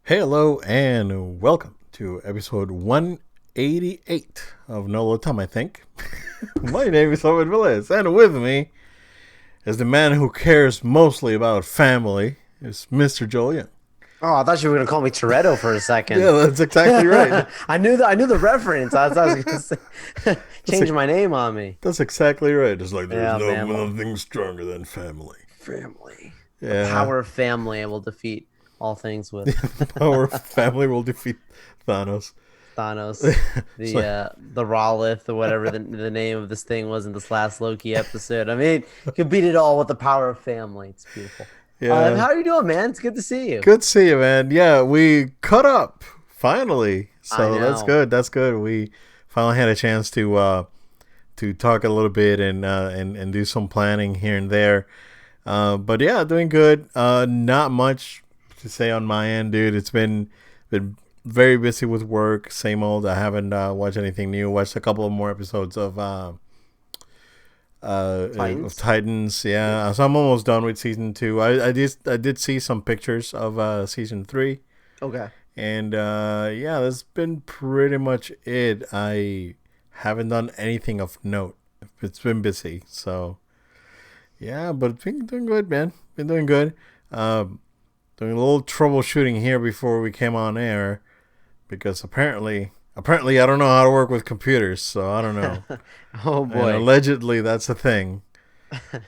Hello and welcome to episode 188 of Nolo Time, I think. My name is Owen Velez, and with me is the man who cares mostly about family, is Mr. Jolian. Oh, I thought you were gonna call me Toretto for a Yeah, second. that's exactly right. I knew the reference. I was gonna say, That's change my name on me. that's exactly right. It's like there's Yeah, no man. nothing stronger than family. Family. The Yeah, power of family I will defeat all things with. the power of family will defeat Thanos. Thanos, It's the like, uh the Ralith or whatever the name of this thing was in this last Loki episode. I mean, you can beat it all with the power of family. It's beautiful. yeah, How are you doing, man? It's good to see you. good to see you, man. Yeah, we caught up finally, I so that's know. good. That's good. We finally had a chance to talk a little bit and do some planning here and there. But yeah, doing good. Not much to say on my end, dude. It's been very busy with work. Same old. I haven't watched anything new. Watched a couple of more episodes of Titans. Titans. Yep. Yeah, so I'm almost done with season two. I did see some pictures of season three, Okay. and yeah, that's been pretty much it. I haven't done anything of note. It's been busy, so yeah, but it's been doing good, man. Been doing good. Um, Doing a little troubleshooting here before we came on air because apparently I don't know how to work with computers, so I don't know. Oh And boy. allegedly that's a thing.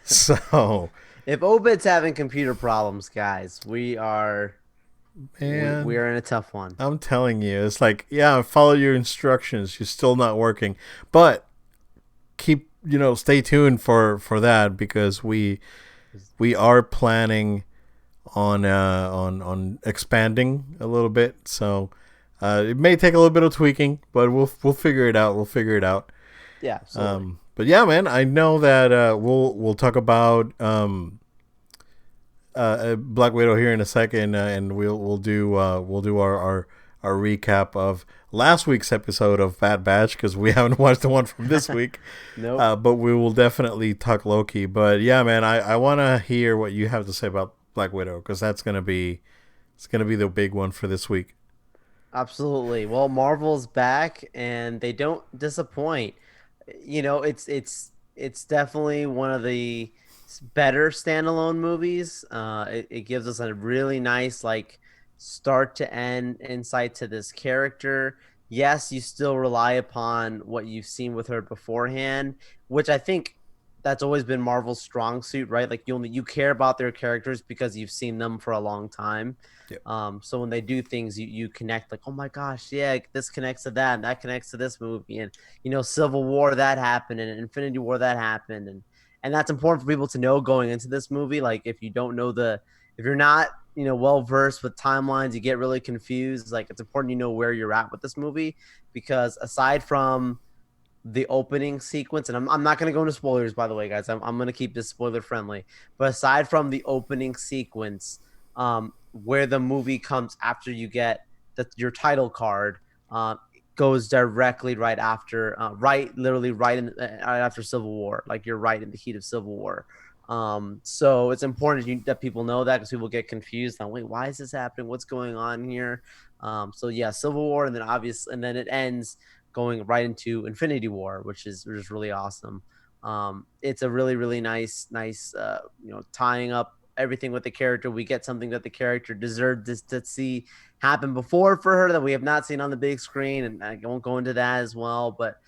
So, If Obid's having computer problems, guys, we man, are in a tough one. I'm telling you, it's like, yeah, follow your instructions. You're still not working, but keep, stay tuned for that because we are planning on expanding a little bit. So it may take a little bit of tweaking, but we'll figure it out. We'll figure it out. Yeah, absolutely. But yeah, man, I know that we'll talk about Black Widow here in a second, and we'll do our recap of last week's episode of Bad Batch because we haven't watched the one from this week. Nope. But we will definitely talk Loki. But yeah, man, I want to hear what you have to say about Black Widow because it's gonna be the big one for this week. Absolutely. Well, Marvel's back and they don't disappoint. It's definitely one of the better standalone movies. It gives us a really nice like start to end insight to this character. Yes, you still rely upon what you've seen with her beforehand, which I think that's always been Marvel's strong suit, right? Like you care about their characters because you've seen them for a long time. Yep. So when they do things, you connect like, oh my gosh, yeah, this connects to that, and that connects to this movie, and Civil War that happened, and Infinity War that happened, and that's important for people to know going into this movie. Like if you don't know if you're not well versed with timelines, you get really confused. Like it's important you know where you're at with this movie because aside from the opening sequence, and I'm not going to go into spoilers, by the way, guys. I'm going to keep this spoiler friendly. But aside from the opening sequence, where the movie comes after you get your title card, goes directly right after, literally right after Civil War. Like you're right in the heat of Civil War. So it's important that people know that because people get confused on, wait, why is this happening? What's going on here? So yeah, Civil War, and then it ends going right into Infinity War, which is really awesome. It's a really really nice tying up everything with the character. We get something that the character deserved to see happen before for her that we have not seen on the big screen, and I won't go into that as well. But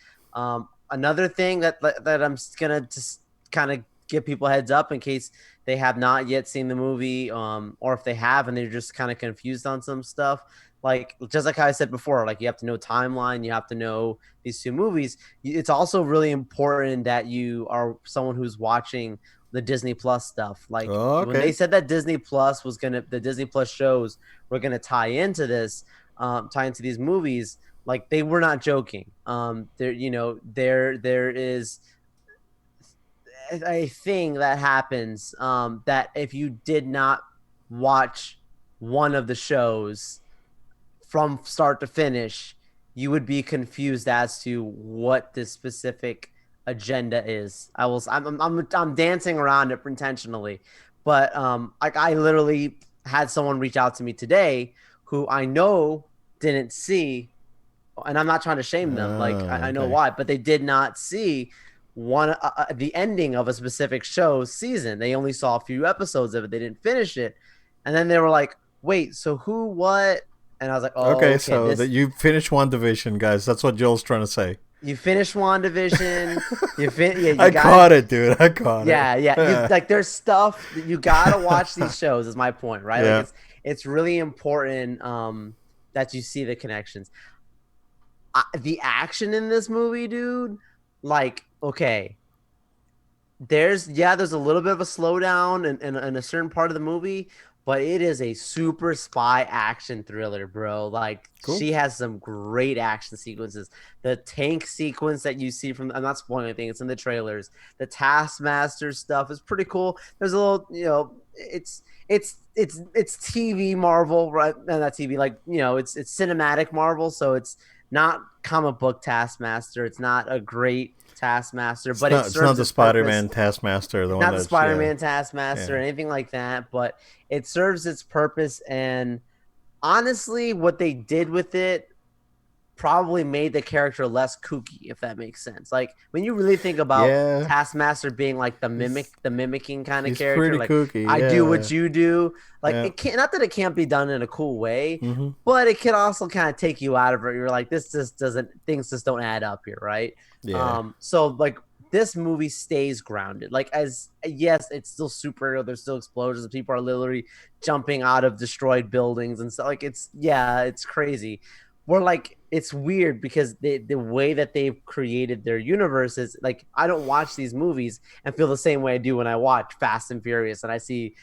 another thing that I'm gonna just kind of give people a heads up in case they have not yet seen the movie, or if they have and they're just kind of confused on some stuff, like just like I said before, like you have to know timeline, you have to know these two movies. It's also really important that you are someone who's watching the Disney Plus stuff. Like Oh, when they okay. said that the Disney Plus shows were gonna tie into this, tie into these movies, like they were not joking. There is a thing that happens, that if you did not watch one of the shows from start to finish, you would be confused as to what this specific agenda is. I'm dancing around it intentionally, but like I literally had someone reach out to me today who I know didn't see, and I'm not trying to shame them. Like I know Okay. why, but they did not see the ending of a specific show season. They only saw a few episodes of it. They didn't finish it, and then they were like, "Wait, so who? What?" And I was like, "Oh, Okay, okay. so that This you finished WandaVision, guys. That's what Joel's trying to say. you finished WandaVision. Yeah, you I got caught it. it, dude. I caught it. Yeah, yeah. You like there's stuff that you gotta watch these shows. Is my point, right? Like Yeah. it's really important that you see the connections. The action in this movie, dude. Like, okay, there's a little bit of a slowdown in a certain part of the movie, but it is a super spy action thriller, bro. Like Cool. she has some great action sequences. The tank sequence that you see from I'm not spoiling anything, it's in the trailers. The Taskmaster stuff is pretty cool. There's a little, it's TV Marvel, right? No, not TV, like it's cinematic Marvel, so it's not comic book Taskmaster. It's not a great Taskmaster, but it It's not serves the its purpose. Spider-Man Taskmaster, the It's one not the that's yeah, Spider-Man Taskmaster or yeah. anything like that, but it serves its purpose. And honestly, what they did with it probably made the character less kooky, if that makes sense. Like when you really think about Yeah. Taskmaster being like He's the mimicking kind of he's character, pretty like kooky, I do what yeah. you do. Like Yeah. it can't, not that it can't be done in a cool way, Mm-hmm. but it can also kind of take you out of it. You're like, this just doesn't, things just don't add up here, right? Yeah. So like this movie stays grounded. Like as yes, it's still superhero. There's still explosions. People are literally jumping out of destroyed buildings and stuff. Like it's crazy. We're like it's weird because the way that they've created their universe is like I don't watch these movies and feel the same way I do when I watch Fast and Furious and I see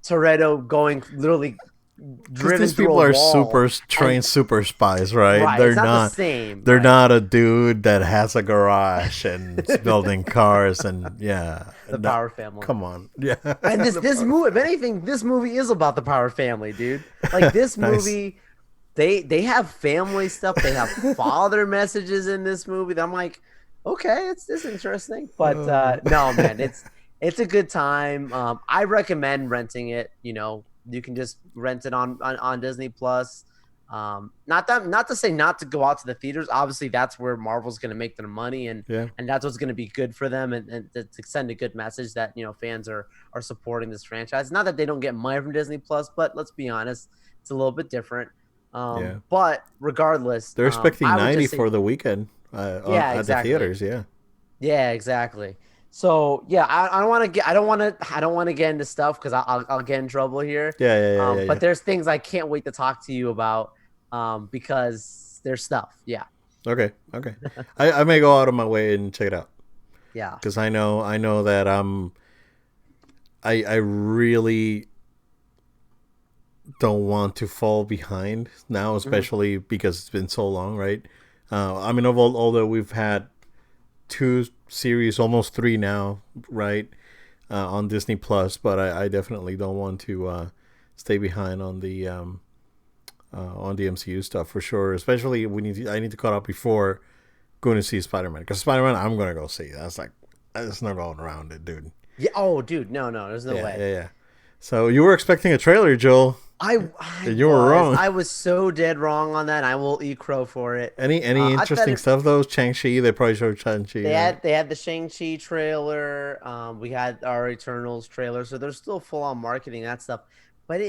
Toretto going literally Because driven these through people a are wall super and trained super spies, right? right, it's not the same, They're right? not a dude that has a garage and is building cars and yeah. The No, Power Family. come on. Yeah. And this The this Power movie, if Family. anything, this movie is about the Power Family, dude. Like this Nice. movie, they have family stuff. They have father messages in this movie. That I'm like, okay, it's interesting. But Uh, no, man, it's a good time. I recommend renting it. You can just rent it on Disney Plus. Not to say not to go out to the theaters. Obviously, that's where Marvel's going to make their money, and yeah. and that's what's going to be good for them, and to send a good message that fans are supporting this franchise. Not that they don't get money from Disney Plus, but let's be honest, it's a little bit different. Yeah. But regardless, They're expecting I would 90 just say, for the weekend yeah, at the exactly, theaters, yeah. yeah, exactly. So yeah, I don't want to get, I don't want to get into stuff because I'll get in trouble here. Yeah, yeah, yeah, yeah, But yeah. there's things I can't wait to talk to you about, because there's stuff. Yeah, Okay, okay. I may go out of my way and check it out yeah. because I know that I really don't want to fall behind now, Mhm. especially because it's been so long, right? I mean, although we've had two series, almost three now, right, on Disney Plus, but I definitely don't want to stay behind on the MCU stuff for sure. Especially I need to cut out before going to see Spider Man because Spider Man I'm gonna go see. That's like there's no going around it, dude. Yeah. Oh, dude, no, there's no Yeah, way. yeah, yeah. So you were expecting a trailer, Joel, I and you were wrong. I was so dead wrong on that. I will eat crow for it. Any I thought interesting stuff though? Shang-Chi, they probably showed Shang-Chi, right? they had the Shang-Chi trailer. We had our Eternals trailer, so there's still full on marketing that stuff. But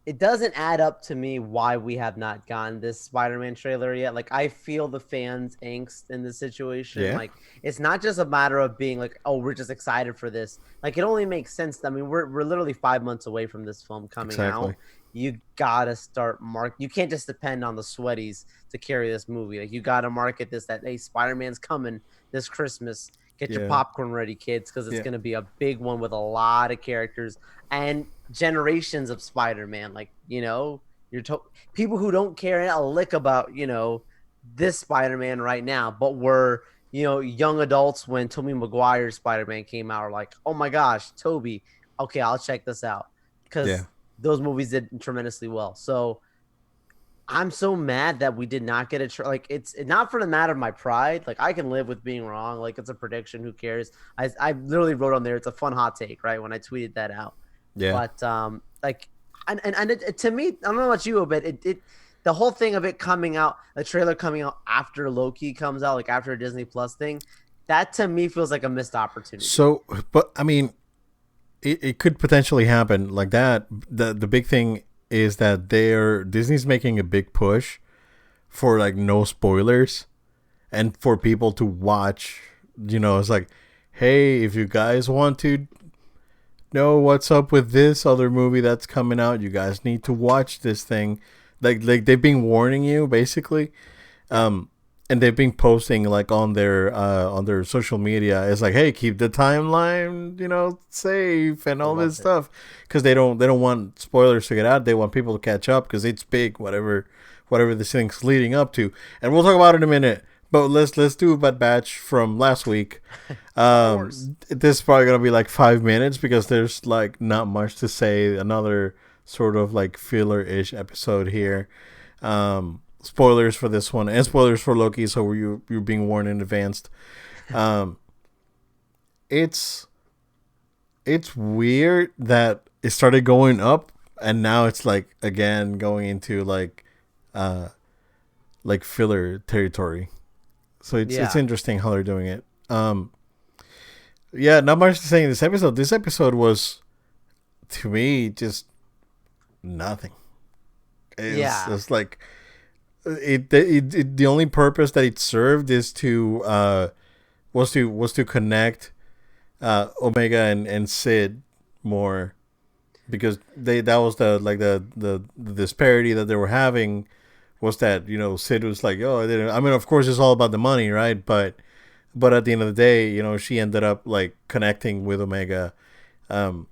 it doesn't add up to me why we have not gotten this Spider-Man trailer yet. Like I feel the fans' angst in this situation. Yeah, Like it's not just a matter of being like, oh, we're just excited for this. Like it only makes sense. I mean, we're literally 5 months away from this film coming exactly. out. You gotta start mark. You can't just depend on the sweaties to carry this movie. Like you gotta market this that hey, Spider-Man's coming this Christmas. Get your Yeah, popcorn ready, kids, because it's yeah, gonna be a big one with a lot of characters and generations of Spider-Man. Like people who don't care a lick about this Spider-Man right now, but were young adults when Tobey Maguire's Spider-Man came out, are like, oh my gosh, Toby. Okay, I'll check this out yeah, because those movies did tremendously well. So I'm so mad that we did not get a like. It's not for the matter of my pride. Like I can live with being wrong. Like it's a prediction. Who cares? I literally wrote on there. It's a fun hot take, right? When I tweeted that out, yeah. but like to me, I don't know about you, but it the whole thing of it coming out, the trailer coming out after Loki comes out, like after a Disney Plus thing, that to me feels like a missed opportunity. So, but I mean, it could potentially happen like that. The big thing is that Disney's making a big push for like no spoilers and for people to watch. It's like, hey, if you guys want to know what's up with this other movie that's coming out, you guys need to watch this thing. Like they've been warning you basically. Yeah, Um, and they've been posting like on their social media. It's like, hey, keep the timeline, safe and I all this love it. stuff, because they don't want spoilers to get out. They want people to catch up because it's big, whatever this thing's leading up to. And we'll talk about it in a minute. But let's do a Bad Batch from last week. Star Wars. This is probably gonna be like 5 minutes because there's like not much to say. Another sort of like filler-ish episode here. Spoilers for this one and spoilers for Loki, so you're being warned in advance. Um, it's it's weird that it started going up and now it's like again going into uh like filler territory. So it's Yeah, interesting how they're doing it. Yeah, not much to say in this episode. This episode was, to me, just nothing. It's yeah, just like the only purpose that it served is to was to connect Omega and Sid more, because that was the disparity that they were having, was that Sid was like, oh, I mean, of course it's all about the money, right? But at the end of the day, she ended up like connecting with Omega, um,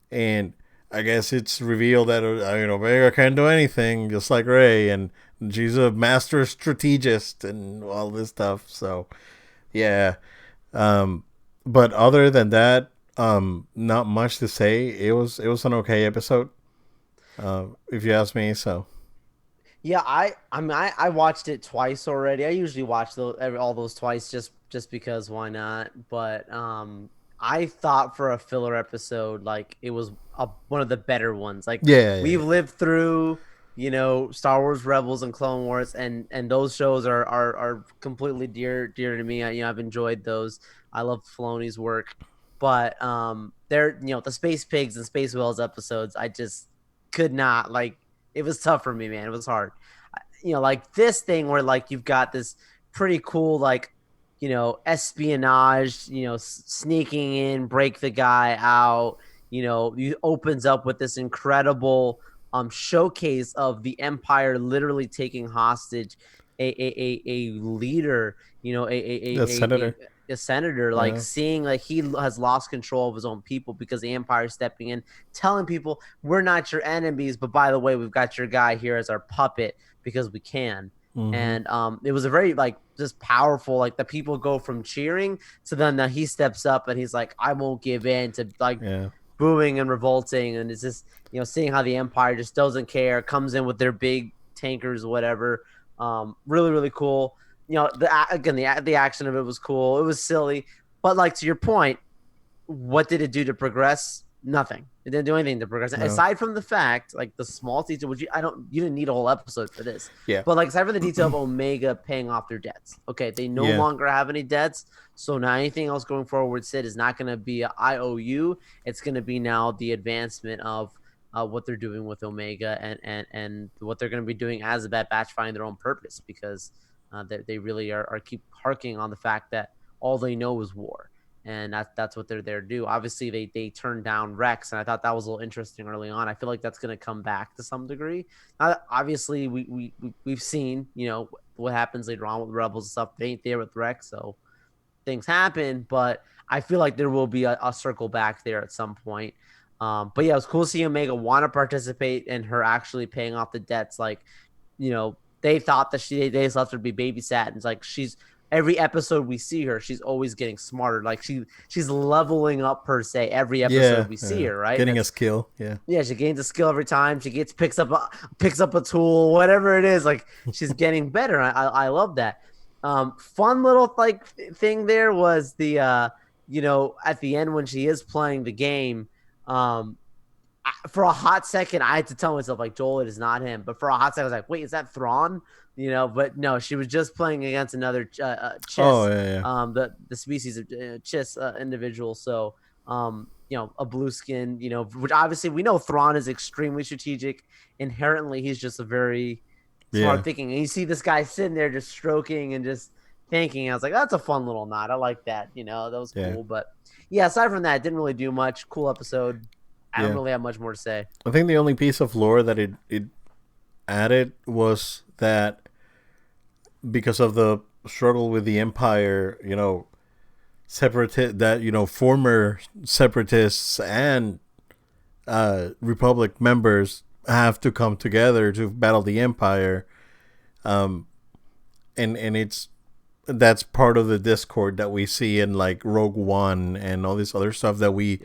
and I guess it's revealed that Omega can do anything, just like Ray, and she's a master strategist and all this stuff. So yeah, um, but other than that, not much to say. It was an okay episode, if you ask me. So yeah. I mean, I watched it twice already. I usually watch all those twice just because why not? But I thought for a filler episode, like it was one of the better ones. Like yeah, yeah, we've lived through, Star Wars Rebels and Clone Wars, and those shows are completely dear to me. I've enjoyed those. I love Filoni's work, but they're the Space Pigs and Space Whales episodes. I just could not like. It was tough for me, man. It was hard. Like this thing where like you've got this pretty cool like espionage, sneaking in, break the guy out. You opens up with this incredible showcase of the Empire literally taking hostage a leader, the senator. a senator, like Yeah, seeing like he has lost control of his own people because the Empire is stepping in, telling people we're not your enemies, but by the way, we've got your guy here as our puppet because we can. mm-hmm. And it was a very like just powerful, like the people go from cheering to then he steps up and he's like, I won't give in, to like Yeah, booing and revolting. And it's just seeing how the Empire just doesn't care, comes in with their big tankers, whatever. Really really cool. The action of it was cool. It was silly, but like to your point, what did it do to progress? Nothing. It didn't do anything to progress. no, Aside from the fact, like the small detail, which you didn't need a whole episode for this, yeah, but like aside from the detail of Omega paying off their debts, okay, they no yeah, longer have any debts. So now anything else going forward, Sid, is not going to be a IOU. It's going to be now the advancement of what they're doing with Omega and what they're going to be doing as a Bad Batch, finding their own purpose, because they really are keep harking on the fact that all they know is war, and that's what they're there to do. Obviously, they turned down Rex, and I thought that was a little interesting early on. I feel like that's going to come back to some degree. Obviously, we've seen what happens later on with Rebels and stuff. They ain't there with Rex, so things happen. But I feel like there will be a circle back there at some point. But yeah, it was cool to see Omega want to participate in her actually paying off the debts. Like, they thought that they just left her to be babysat, and it's like she's every episode we see her, she's always getting smarter. Like she's leveling up per se every yeah, episode we see yeah. her, right? And Getting a that's skill. Yeah, yeah, she gains a skill every time. She picks up a tool, whatever it is. Like she's getting better. I love that. Fun little like thing there was the at the end when she is playing the game, um For a hot second, I had to tell myself like, Joel, it is not him. But for a hot second, I was like, wait, is that Thrawn? But no, she was just playing against another Oh Chiss, yeah, yeah, the species of Chiss individual. So, a blue skin, which obviously we know Thrawn is extremely strategic. Inherently, he's just a very yeah, smart thinking. And you see this guy sitting there just stroking and just thinking. I was like, that's a fun little nod. I like that. That was yeah, cool. But yeah, aside from that, it didn't really do much. Cool episode. I don't yeah. really have much more to say. I think the only piece of lore that it added was that because of the struggle with the Empire, separatist that former separatists and Republic members have to come together to battle the Empire, um, and it's that's part of the discord that we see in like Rogue One and all this other stuff Yeah.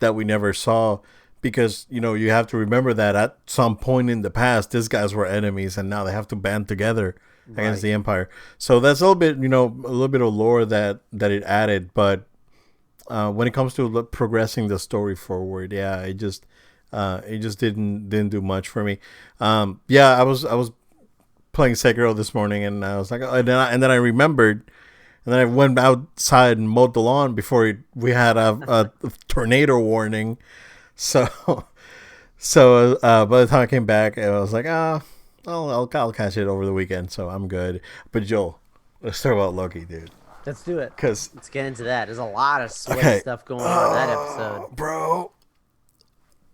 that we never saw, because you have to remember that at some point in the past these guys were enemies and now they have to band together against Right. the Empire. So that's a little bit a little bit of lore that it added, but when it comes to progressing the story forward, yeah, it just didn't do much for me. Yeah, I was playing Sekiro this morning, and I was like, oh, and then I remembered, and then I went outside and mowed the lawn before we had a tornado warning. So, by the time I came back, I was like, I'll catch it over the weekend, so I'm good. But Joel, let's talk about Loki, dude. Let's do it. Cause Let's get into that. There's a lot of sweaty okay, stuff going on in that episode. bro,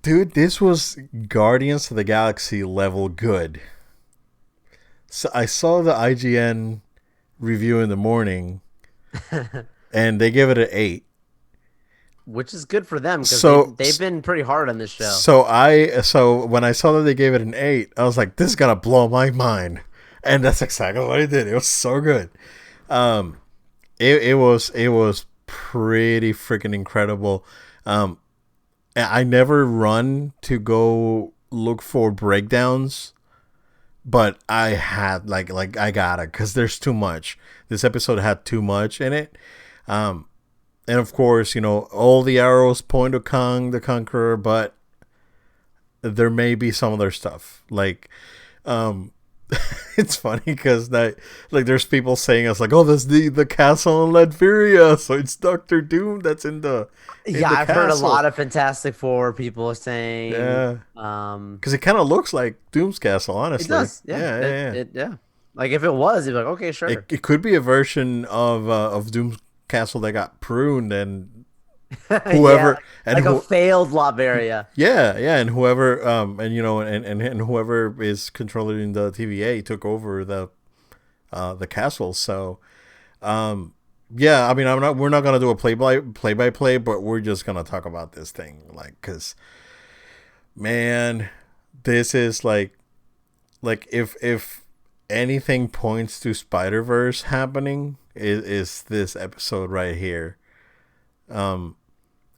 dude, this was Guardians of the Galaxy level good. So I saw the IGN review in the morning, and they give it an 8. Which is good for them because So they've been pretty hard on this show. so when I saw that they gave it an 8, I was like, this is gonna blow my mind, and that's exactly what it did. It was so good. Um, it was pretty freaking incredible. Um, I never run to go look for breakdowns, but I had like I gotta, because there's too much. This episode had too much in it. Um, and of course, all the arrows point to Kang the Conqueror, but there may be some other stuff. Like, um, it's funny because like there's people saying it's like, oh, that's the castle in Latveria, so it's Doctor Doom that's in Yeah, the I've heard a castle. lot of Fantastic Four people saying, Yeah, because it kind of looks like Doom's castle, it honestly. does. Yeah, Yeah, yeah, yeah. yeah. Like if it was, you'd be like, okay, It, sure. it could be a version of Doom's castle that got pruned, and Yeah, whoever and like a who failed Latveria. yeah, yeah, and whoever and whoever is controlling the TVA took over the castle. So yeah, I mean, we're not gonna do a play by play, but we're just gonna talk about this thing, like, because man, this is like if anything points to Spider Verse happening, is this episode right here. Um,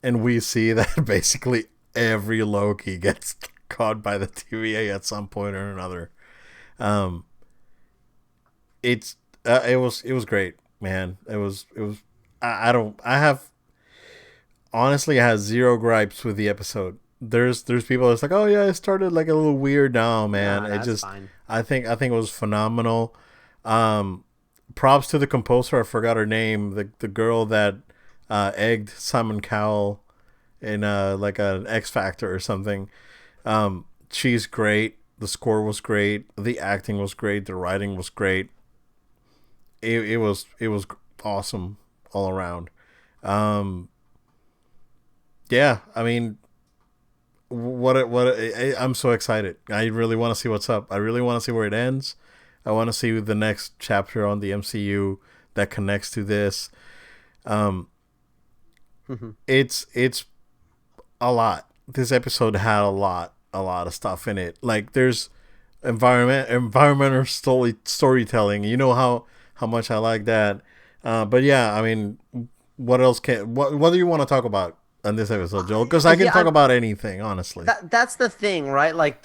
and we see that basically every Loki gets caught by the TVA at some point or another. Um, it was great, man. It was. I don't. I have honestly, I have zero gripes with the episode. There's people that's like, oh yeah, it started like a little weird. No, man, Nah, it that's just. fine. I think it was phenomenal. Um, Props to the composer. I forgot her name. The girl that egged Simon Cowell in like an X Factor or something. She's great. The score was great. The acting was great. The writing was great. It was awesome all around. Um, yeah, I mean, I'm so excited. I really want to see what's up. I really want to see where it ends. I want to see the next chapter on the MCU that connects to this. Um, it's a lot. This episode had a lot of stuff in it. Like there's environmental storytelling. You know how much I like that. But yeah, I mean, what do you want to talk about on this episode, Joel? Because I can Yeah, talk about anything, honestly. that's the thing, right? Like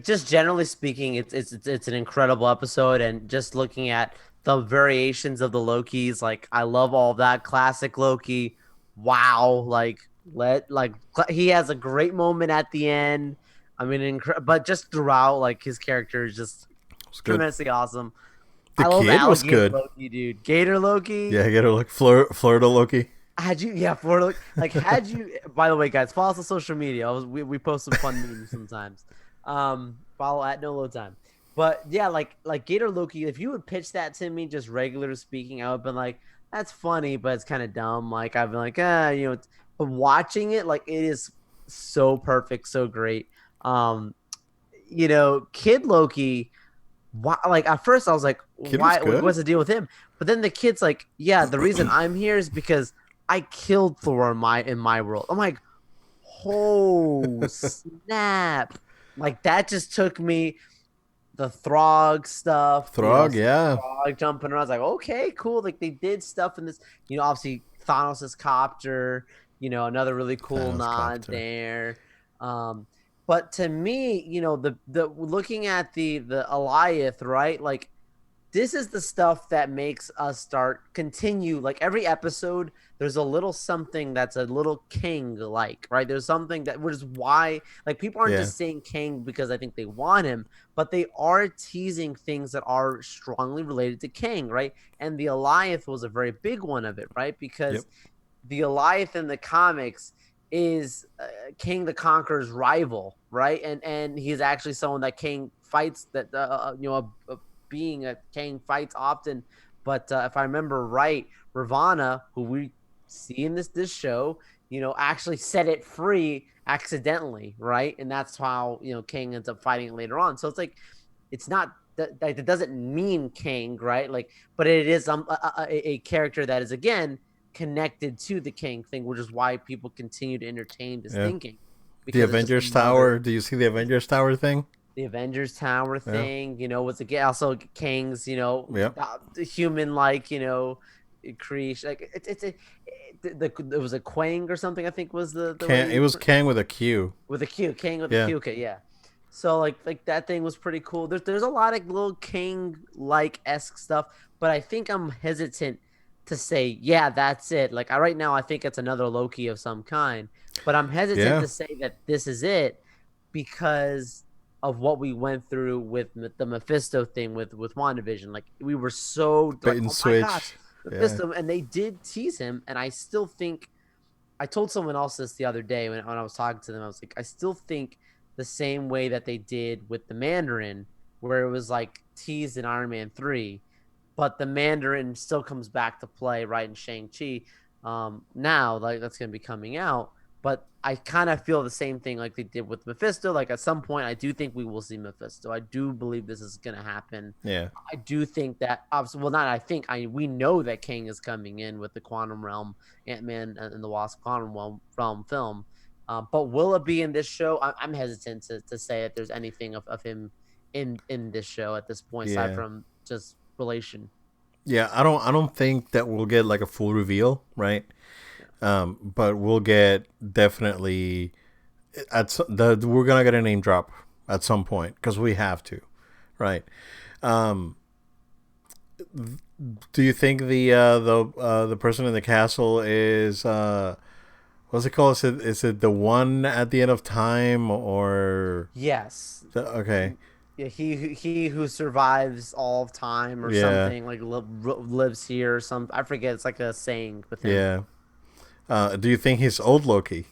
just generally speaking, it's an incredible episode, and just looking at the variations of the Lokis, like I love all of that classic Loki. Wow, like He has a great moment at the end. I mean, but just throughout, like his character is just It was good. tremendously awesome. The I love kid was Alligator good. Loki, dude. Gator Loki. Yeah, get her like Florida Loki. Had you, yeah, for like, had you, by the way, guys, follow us on social media. We post some fun memes sometimes. Follow at No Load Time. But yeah, like Gator Loki, if you would pitch that to me, just regular speaking, I would have been like, that's funny, but it's kind of dumb. Like, I've been like, but watching it, like, it is so perfect, so great. Um, Kid Loki, why, like at first I was like, Kid was why? good. What's the deal with him? But then the kid's like, yeah, the reason I'm here is because I killed Thor in my world. I'm like, oh snap! Like that just took me the Throg stuff, Throg, seeing yeah. Throg jumping around. I was like, okay, cool. Like they did stuff in this, obviously Thanos' copter, another really cool Thanos nod copter. there. Um, but to me, the looking at the Alioth, right? Like this is the stuff that makes us continue like every episode there's a little something that's a little king like, right? There's something that, which is why like people aren't Yeah. just saying king because I think they want him, but they are teasing things that are strongly related to king, right? And the Alioth was a very big one of it, right? Yep. Because the Alioth in the comics is King the Conqueror's rival, right? And he's actually someone that King fights, that being a King fights often. But if I remember right, Ravana, who we see in this show, actually set it free accidentally, right? And that's how King ends up fighting it later on. So it's like it's not that it doesn't mean King, right? Like, but it is a character that is again connected to the King thing, which is why people continue to entertain this Yeah. thinking The because it's just Avengers another Tower. Do you see the Avengers Tower thing? the Avengers Tower Yeah. thing, was again also King's, Yep. human like, creation. Like it was a Quang or something. I think was the way It you was Kang with a Q. with a Q, King with a Yeah. Q. Okay, yeah. So like that thing was pretty cool. There's a lot of little King like esque stuff, but I think I'm hesitant to say yeah that's it. Like right now I think it's another Loki of some kind, but I'm hesitant Yeah. to say that this is it because of what we went through with the Mephisto thing with WandaVision. Like we were so Bait like, and oh my gosh, switch. Yeah. Mephisto, and they did tease him, and I still think I told someone else this the other day when I was talking to them. I was like, I still think the same way that they did with the Mandarin, where it was like teased in Iron Man 3, but the Mandarin still comes back to play, right, in Shang-Chi. Now, like that's going to be coming out. But I kind of feel the same thing like they did with Mephisto. Like at some point, I do think we will see Mephisto. I do believe this is going to happen. Yeah. I do think that, obviously, well, not I think, we know that King is coming in with the Quantum Realm, Ant-Man and the Wasp Quantum Realm film. But will it be in this show? I'm hesitant to say that there's anything of him in this show at this point, aside Yeah. from just relation. Yeah. I don't think that we'll get like a full reveal, right? Yeah. But we'll get definitely we're gonna get a name drop at some point because we have to, right? Um, do you think the person in the castle is what's it called? Is it the one at the end of time or Yes. okay? Yeah, he who survives all of time or Yeah, something like lives here or some, I forget, it's like a saying with him. yeah. Do you think he's old Loki?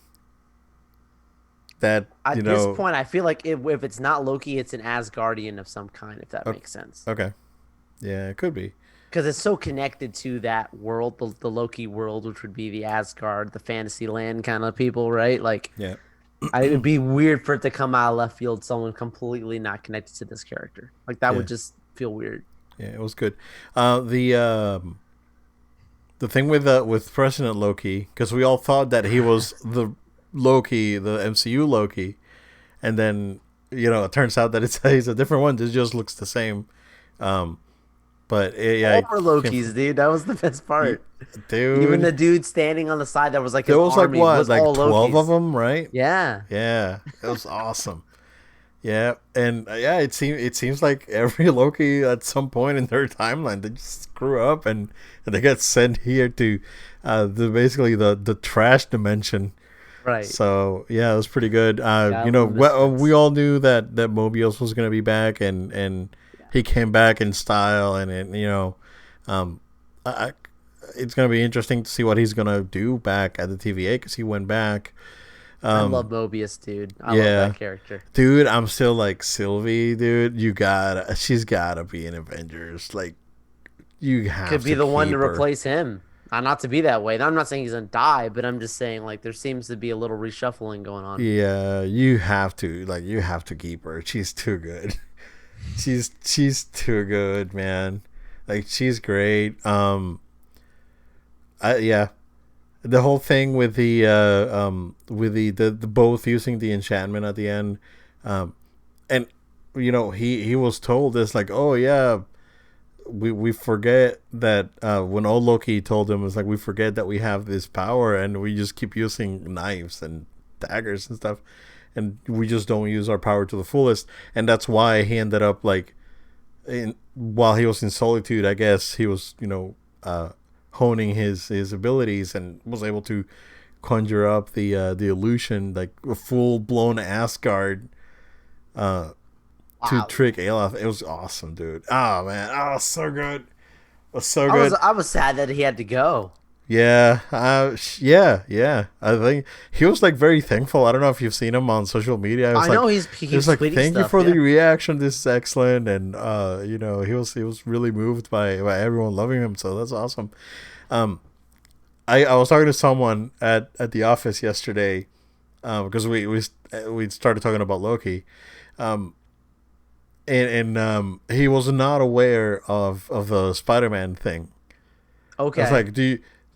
That At this point, I feel like if it's not Loki, it's an Asgardian of some kind, if that makes sense. okay, yeah, it could be. Because it's so connected to that world, the Loki world, which would be the Asgard, the fantasy land kind of people, right? Like, Yeah, it would be weird for it to come out of left field, someone completely not connected to this character. Like, that yeah, would just feel weird. yeah. It was good. The thing with President Loki, because we all thought that he was the Loki, the MCU Loki, and then it turns out that he's a different one. This just looks the same. Um, but yeah, All were Lokis, dude. That was the best part. Even the dude, dude standing on the side that was like his there was like army what, was like all 12 of Lokis. them, right? Yeah. Yeah, it was awesome. Yeah, and yeah, it seems like every Loki at some point in their timeline they just screw up and they get sent here to basically the trash dimension Right. So yeah, it was pretty good. Gotta love We misfits. all knew that Mobius was gonna be back, and Yeah. he came back in style, and um, I, it's gonna be interesting to see what he's gonna do back at the TVA because he went back. I love Um, Mobius, dude. I love yeah, that character. dude, I'm still like Sylvie, dude. She's gotta be in Avengers. Like you Could have be to the one to keep her. replace him. Not to be that way. I'm not saying he's gonna die, but I'm just saying like there seems to be a little reshuffling going on. Yeah, you have to keep her. She's too good. She's too good, man. Like she's great. Yeah, the whole thing with the both using the enchantment at the end, um, and he was told this like, oh yeah, we forget that when old Loki told him, it's like we forget that we have this power and we just keep using knives and daggers and stuff, and we just don't use our power to the fullest, and that's why he ended up like while he was in solitude, I guess he was honing his abilities and was able to conjure up the illusion like a full blown Asgard uh, to Wow. trick Aloth. It was awesome, dude. Oh man, oh so good, it was so I was good. I was sad that he had to go. Yeah, yeah. I think he was like very thankful. I don't know if you've seen him on social media. I was I like, know he keeps tweeting thank you stuff. for Yeah. the reaction. This is excellent, and he was really moved by everyone loving him. So that's awesome. Um, I was talking to someone at the office yesterday, because we started talking about Loki, um, and he was not aware of the Spider-Man thing. I was Okay. like,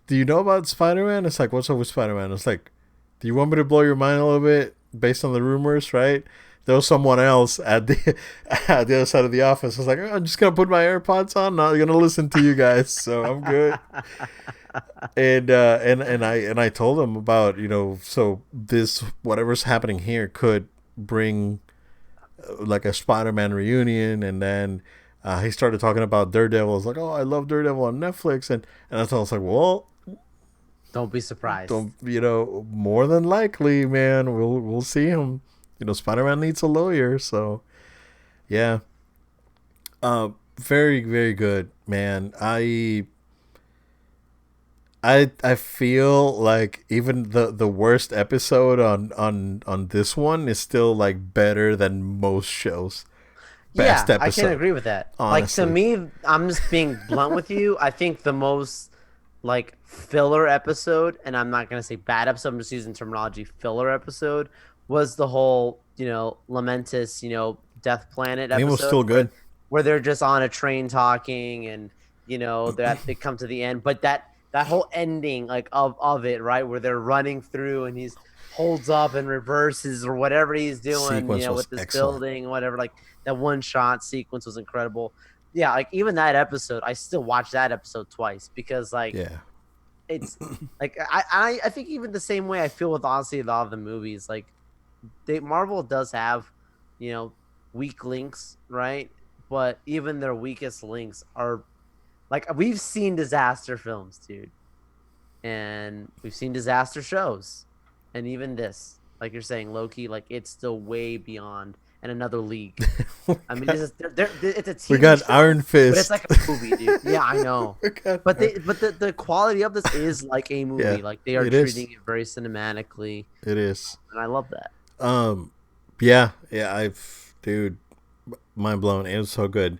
do you know about Spider-Man? It's like, what's up with Spider-Man? It's like, do you want me to blow your mind a little bit based on the rumors, right? There was someone else at the at the other side of the office. I was like, oh, I'm just gonna put my AirPods on. Not gonna listen to you guys, so I'm good. And I told him about so this whatever's happening here could bring like a Spider-Man reunion, and then he started talking about Daredevil. I was like, oh, I love Daredevil on Netflix, and I was like, well, Don't be surprised. don't more than likely, man, we'll see him. Spider-Man needs a lawyer, so yeah. Very very good, man. I feel like even the worst episode on this one is still like better than most shows. Best Yeah, I can episode, agree with that. Like to honestly. me, I'm just being blunt with you. I think the most like filler episode, and I'm not gonna say bad episode, I'm just using terminology filler episode, was the whole, Lamentus, Death Planet It was episode still where good. they're just on a train talking and that they come to the end. But that whole ending like of it, right, where they're running through and he's holds up and reverses or whatever he's doing, Sequence was with this excellent. building, whatever, like that one shot sequence was incredible. Yeah, like even that episode, I still watch that episode twice because like Yeah. it's like I think even the same way I feel with honestly a lot of the movies, like Marvel does have, you know, weak links, right? But even their weakest links are like we've seen disaster films, dude, and we've seen disaster shows, and even this, like you're saying, Loki, like it's still way beyond and another league. I mean, this is it's a We TV got show, Iron but it's Fist. like a movie, dude. Yeah, I know. We got But the quality of this is like a yeah, movie. Like they are it treating is. it very cinematically, It is. and I love that. Um, yeah, yeah. Dude, mind blown. It was so good.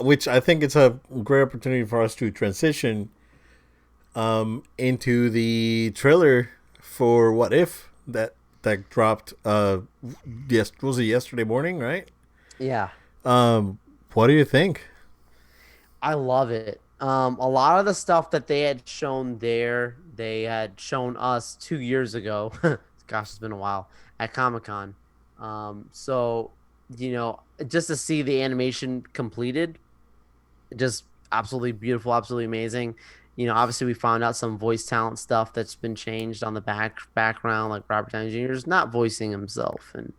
Which I think it's a great opportunity for us to transition into the trailer for What If that dropped. Yes, was it yesterday morning? Right. Yeah, What do you think? I love it. A lot of the stuff that they had shown there, they had shown us 2 years ago. Gosh, it's been a while at Comic-Con. So just to see the animation completed, just absolutely beautiful, absolutely amazing. Obviously we found out some voice talent stuff that's been changed on the background, like Robert Downey Jr. is not voicing himself, and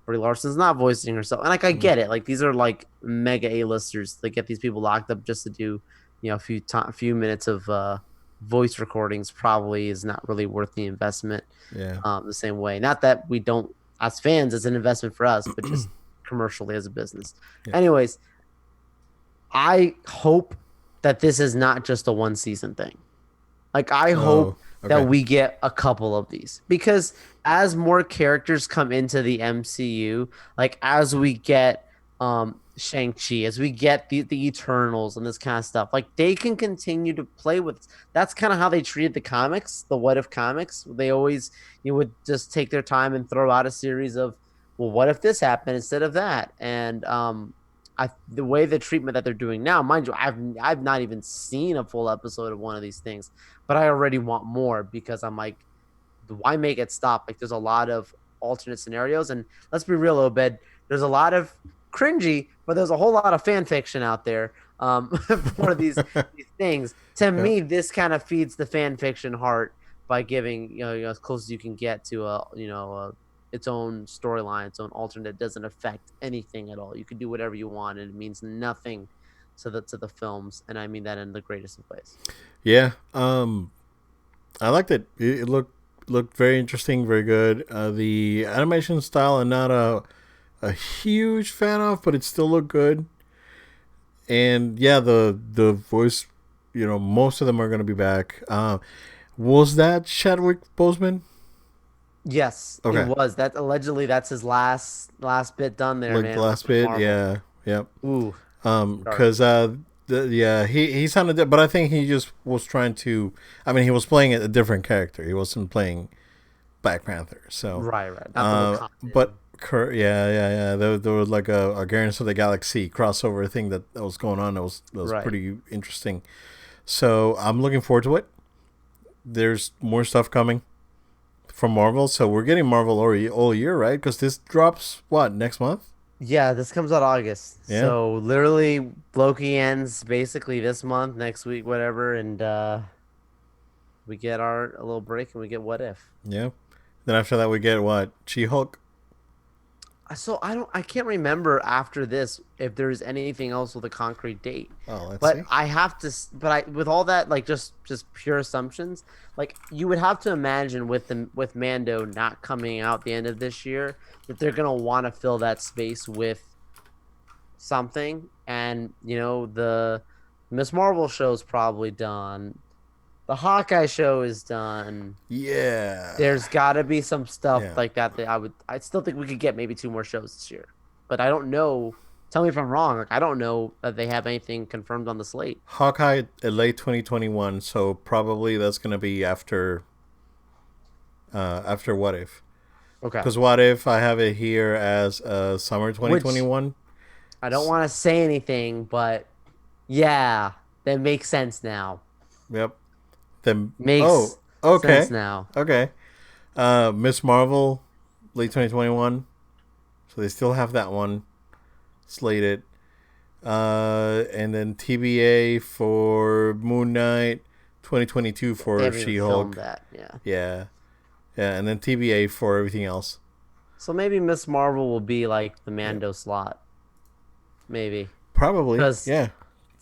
Brie Larson's not voicing herself. And like I Mm. get it, like these are like mega A-listers. They get these people locked up just to do, a few minutes of voice recordings probably is not really worth the investment. Yeah. The same way. Not that we don't, as fans, it's an investment for us, but just commercially as a business. Yeah. Anyways, I hope that this is not just a one season thing. Like I Oh, hope that okay. we get a couple of these because as more characters come into the MCU, like as we get Shang-Chi, as we get the Eternals and this kind of stuff, like they can continue to play with. That's kind of how they treated the comics, the What If comics. They always you would just take their time and throw out a series of, well, what if this happened instead of that? And the way the treatment that they're doing now, mind you, I've not even seen a full episode of one of these things, but I already want more because I'm like, why make it stop? Like, there's a lot of alternate scenarios, and let's be real, Obed. There's a lot of cringy, but there's a whole lot of fan fiction out there for these things. To Yeah. me, this kind of feeds the fan fiction heart by giving as close as you can get to its own storyline, its own alternate. It doesn't affect anything at all. You can do whatever you want, and it means nothing to the films, and I mean that in the greatest of ways. Yeah. I liked it. It looked very interesting, very good. The animation style, I'm not a huge fan of, but it still looked good. And yeah, the voice, most of them are gonna be back. Was that Chadwick Boseman? Yes, it Okay, was. That allegedly that's his last bit done there, like the man, with last bit. Marvel. Yeah, yep. Ooh, dark. Because yeah, he sounded, but I think he just was trying to. I mean, he was playing a different character. He wasn't playing Black Panther. So, Right. Not the but Wakandan. yeah. There was like a Guardians of the Galaxy crossover thing that was going on. That was Right. pretty interesting. So I'm looking forward to it. There's more stuff coming from Marvel. So we're getting Marvel all year, right? Because this drops what next month? Yeah, this comes out August. Yeah, So literally Loki ends basically this month, next week, whatever, and we get our a little break and we get What If. yeah. Then after that we get what She Hulk. So I can't remember after this if there's anything else with a concrete date. Oh, let's But see. I have to but I with all that like just pure assumptions, like you would have to imagine with Mando not coming out the end of this year that they're going to want to fill that space with something, and the Miss Marvel show's probably done. The Hawkeye show is done. Yeah, There's got to be some stuff yeah. like that I still think we could get maybe two more shows this year. But I don't know. Tell me if I'm wrong. Like I don't know that they have anything confirmed on the slate. Hawkeye late 2021. So probably that's gonna be after What If. Okay. Because What If I have it here as summer Which 2021. I don't want to say anything, but yeah, that makes sense now. Yep. Then oh Makes sense okay now. okay. Miss Marvel late 2021. So they still have that one slated. And then TBA for Moon Knight, 2022 They for haven't even She filmed Hulk. that. Yeah. Yeah, yeah, and then TBA for everything else. So maybe Miss Marvel will be like the Yeah, Mando slot. Maybe. probably. Because Yeah,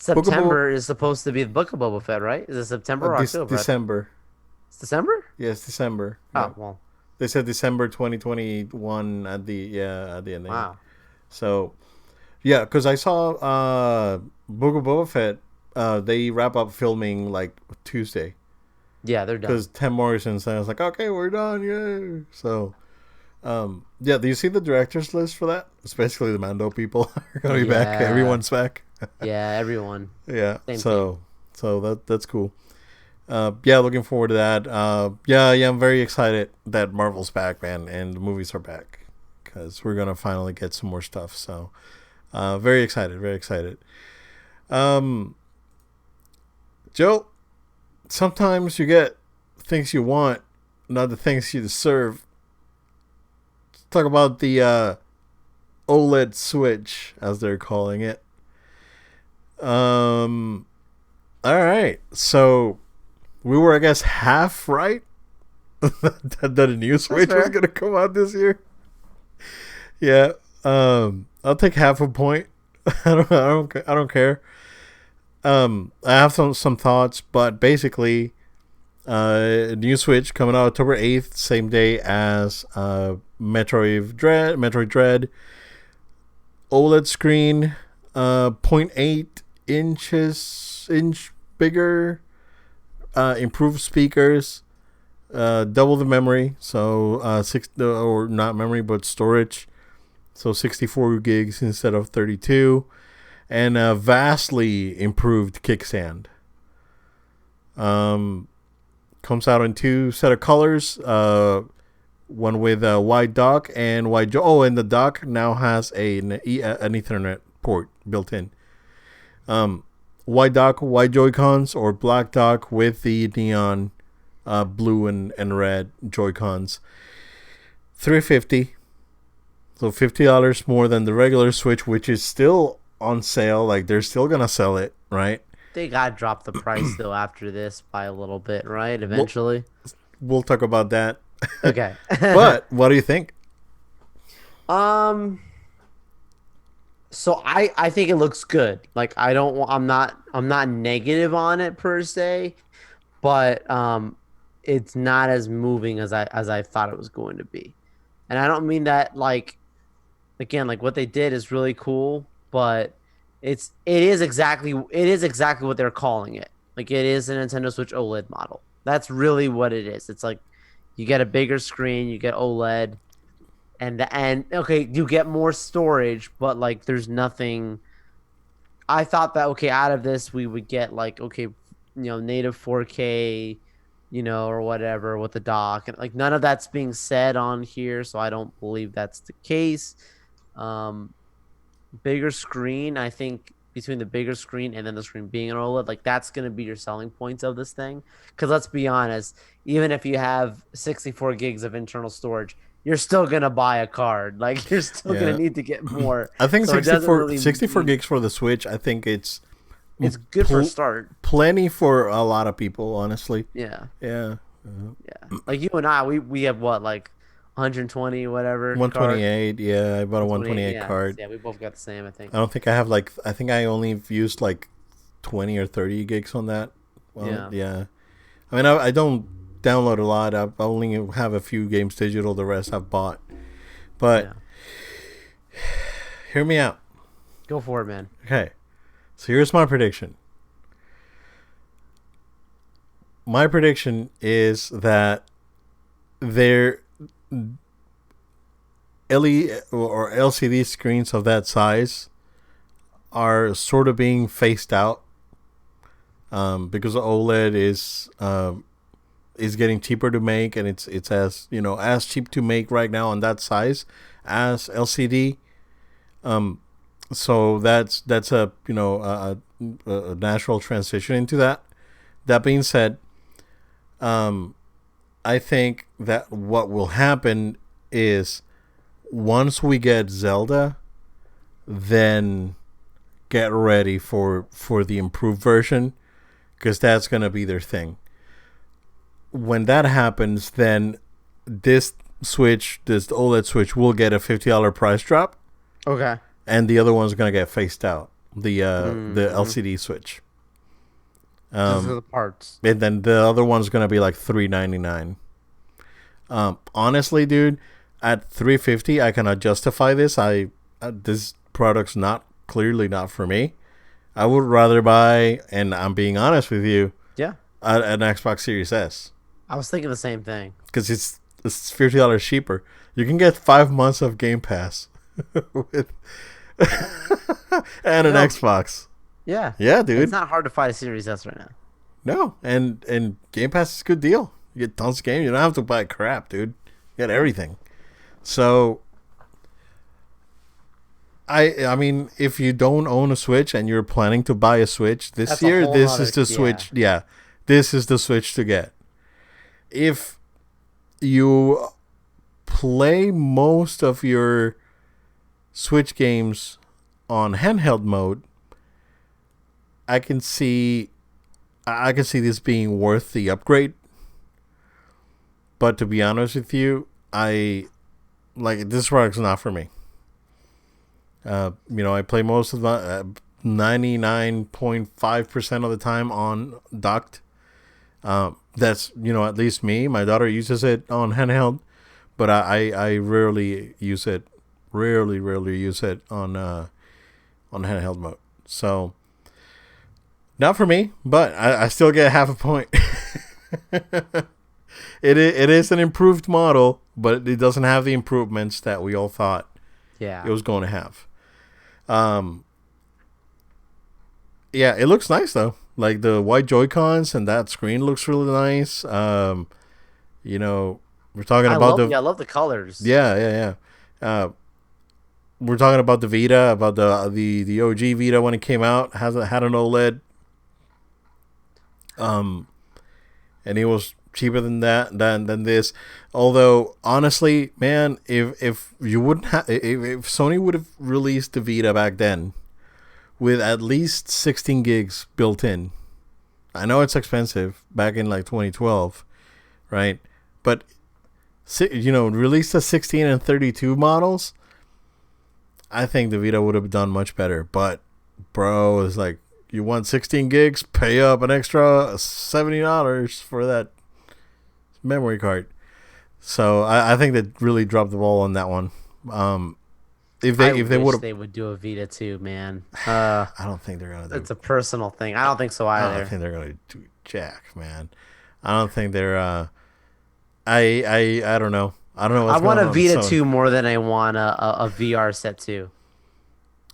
Book of Boba, September is supposed to be the Book of Boba Fett, right? Is it September or October? December. It's December? Yes, December. Oh, Yeah, well, they said December 2021 at the ending. wow. So yeah, because I saw Book of Boba Fett. They wrap up filming like Tuesday Yeah, they're done. because Tim Morrison said, "I was like, okay, we're done, yeah." So yeah, do you see the directors list for that? It's basically the Mando people are gonna be back. Yeah. Everyone's back. Yeah, everyone. Yeah, Same team. so that's cool. Yeah, looking forward to that. Yeah, I'm very excited that Marvel's back, man, and the movies are back because we're gonna finally get some more stuff. So, very excited, very excited. Um, Joe, sometimes you get things you want, not the things you deserve. Let's talk about the OLED Switch, as they're calling it. Um, all right, so we were, I guess, half right that the new That's Switch was fair. gonna come out this year. Yeah. I'll take half a point. I don't care. I have some thoughts, but basically, New Switch coming out October 8th, same day as Metroid Dread. OLED screen, zero point 0.8 inch bigger, improved speakers, double the memory, so six or not memory but storage, so 64 gigs instead of 32, and a vastly improved kickstand. Comes out in two set of colors. One with a wide dock and and the dock now has an Ethernet port built in. Wide dock, wide Joy-Cons, or black dock with the neon blue and red Joy-Cons. $350, so $50 more than the regular Switch, which is still on sale. Like, they're still gonna sell it, right? They got to drop the price though after this by a little bit, right? Eventually. We'll talk about that. Okay. But what do you think? So I think it looks good. Like I'm not negative on it per se, but it's not as moving as I thought it was going to be. And I don't mean that like again, like what they did is really cool, but it is exactly what they're calling it. Like it is a Nintendo Switch OLED model. That's really what it is. It's like you get a bigger screen, you get OLED, and okay, you get more storage, but like there's nothing. I thought that okay, out of this we would get like okay, native 4K, or whatever with the dock, and like none of that's being said on here, so I don't believe that's the case. Bigger screen, I think between the bigger screen and then the screen being an OLED, like that's gonna be your selling points of this thing. Because let's be honest, even if you have 64 gigs of internal storage, you're still gonna buy a card. Like you're still gonna need to get more. I think so 64 gigs for the Switch. I think it's good for a start. Plenty for a lot of people, honestly. Yeah. Yeah. Like you and I, we have what, like 120 whatever. 128. Card? Yeah, I bought a 128 card. Yeah, we both got the same. I think. I don't think I have I think I only used like 20 or 30 gigs on that. Well, yeah. I mean, I don't download a lot. I only have a few games digital. The rest I've bought. But hear me out. Go for it, man. Okay. So here's my prediction. My prediction is that their LED or LCD screens of that size are sort of being phased out because OLED is getting cheaper to make, and it's as cheap to make right now on that size as LCD. So that's a a natural transition into that. That being said, I think that what will happen is once we get Zelda, then get ready for the improved version, because that's gonna be their thing. When that happens, then this OLED Switch will get a $50 price drop. Okay. And the other one's gonna get phased out. The LCD Switch. Those are the parts. And then the other one's gonna be like $399. Honestly, dude, at $350, I cannot justify this. This product's clearly not for me. I would rather buy, and I'm being honest with you, an Xbox Series S. I was thinking the same thing. Because it's $50 cheaper. You can get 5 months of Game Pass with and an Xbox. Yeah. Yeah, dude. It's not hard to find a Series S right now. No, and Game Pass is a good deal. You get tons of games. You don't have to buy crap, dude. You get everything. So, I mean, if you don't own a Switch and you're planning to buy a Switch this year, this is the Switch. Yeah, this is the Switch to get. If you play most of your Switch games on handheld mode, I can see this being worth the upgrade. But to be honest with you, this product's not for me. I play most of the 99.5% of the time on docked. That's at least me. My daughter uses it on handheld, but I rarely use it. Rarely use it on handheld mode. So not for me, but I still get half a point. It is an improved model, but it doesn't have the improvements that we all thought it Yeah. was going to have. Um, yeah, it looks nice though. Like the white Joy Cons and that screen looks really nice. You know, we're talking about the I love the colors. yeah. We're talking about the Vita, about the OG Vita when it came out. Has had an OLED, um, and it was cheaper than than this. Although honestly, man, if you wouldn't have if Sony would have released the Vita back then with at least 16 gigs built in, I know it's expensive back in like 2012, right? But release the 16 and 32 models, I think the Vita would have done much better. But bro, it's like you want 16 gigs, pay up an extra $70 for that memory card. So I think they really dropped the ball on that one. I If they would wish have, they would do a Vita too, man. I don't think they're gonna do. It's a personal thing. I don't think so I don't either. think they're gonna do jack, man. I don't think they're. I don't know. I don't know I what's want going a on with Vita Sony. 2 more than I want a VR set 2.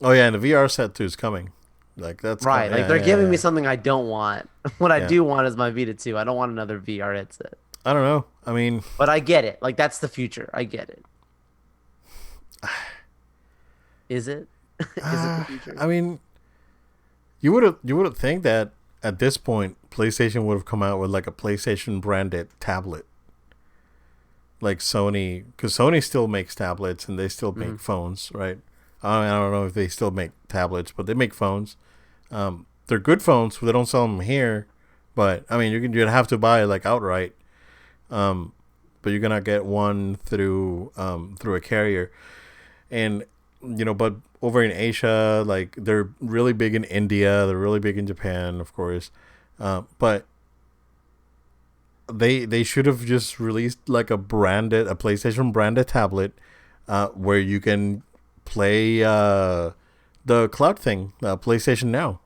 Oh yeah, and the VR set too is coming. Like that's Right. coming. Like Yeah, they're yeah, giving me yeah, something I don't want. What I yeah. do want is my Vita 2. I don't want another VR headset. I don't know. I mean, But I get it. Like that's the future. I get it. Is it? Is it the future? I mean, you would have think that at this point PlayStation would have come out with like a PlayStation branded tablet, like Sony, because Sony still makes tablets and they still Hmm. make phones, right? I don't know if they still make tablets, but they make phones. They're good phones. They don't sell them here, but I mean, you'd have to buy it like outright. Um, but you're gonna get one through a carrier, and but over in Asia, like they're really big in India, they're really big in Japan, of course. But they should have just released like a PlayStation branded tablet, where you can play the cloud thing, PlayStation Now,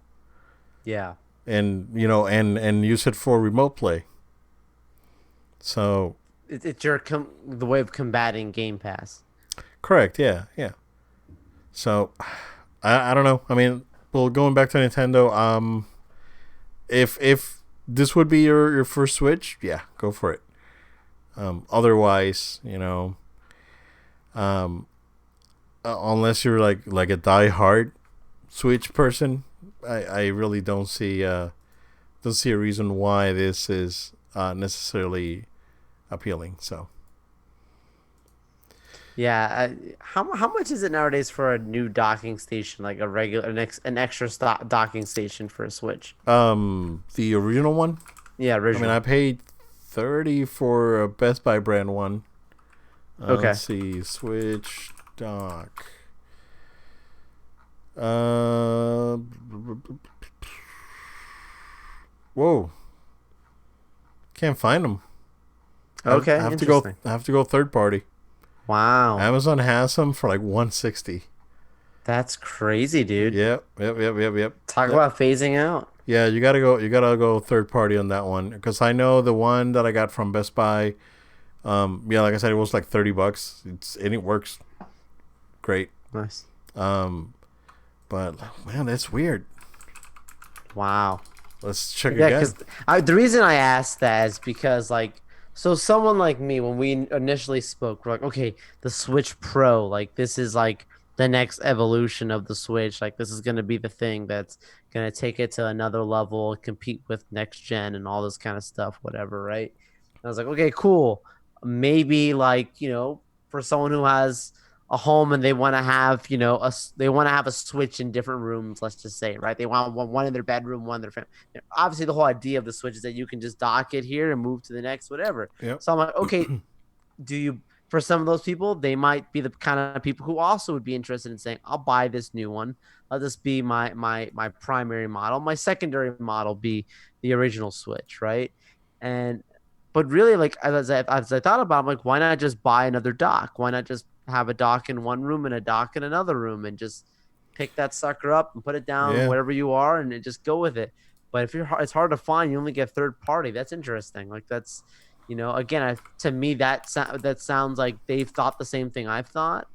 Yeah. and and use it for remote play. So It's your the way of combating Game Pass. correct, yeah, yeah. So I don't know. I mean, well, going back to Nintendo, if this would be your first Switch, yeah, go for it. Otherwise, um, unless you're like a die-hard Switch person, I really don't see a reason why this is necessarily appealing. So Yeah. How much is it nowadays for a new docking station, like a regular an extra docking station for a Switch? the original one, Yeah, I mean, original. I paid 30 for a Best Buy brand one. Okay. Let's see, Switch dock. Uh, whoa, can't find them. I Okay. have to go. Interesting. I have to go third party. Wow. Amazon has them for like 160. That's crazy, dude. Yep. Talk about phasing out. Yeah, you gotta go. You gotta go third party on that one because I know the one that I got from Best Buy. Yeah, like I said, it was like $30. And it works great. Nice. Um, but man, that's weird. Wow. Let's check Yeah, again. because the reason I asked that is because like so someone like me when we initially spoke, we're like, okay, the Switch Pro, like this is like the next evolution of the Switch. Like this is gonna be the thing that's gonna take it to another level, compete with next gen and all this kind of stuff, whatever, right? And I was like, okay, cool. Maybe like, for someone who has a home and they want to have, they want to have a Switch in different rooms, let's just say, right? They want one in their bedroom, one in their family. Obviously the whole idea of the Switch is that you can just dock it here and move to the next whatever. Yep. So I'm like, okay, do you for some of those people, they might be the kind of people who also would be interested in saying, I'll buy this new one. Let this be my primary model. My secondary model be the original Switch, right? And but really, like as I thought about, it, I'm like, why not just buy another dock? Why not just have a dock in one room and a dock in another room, and just pick that sucker up and put it down Yeah. wherever you are, and just go with it. But if it's hard to find, you only get third party. That's interesting. Like that's, again, to me that sounds like they've thought the same thing I've thought,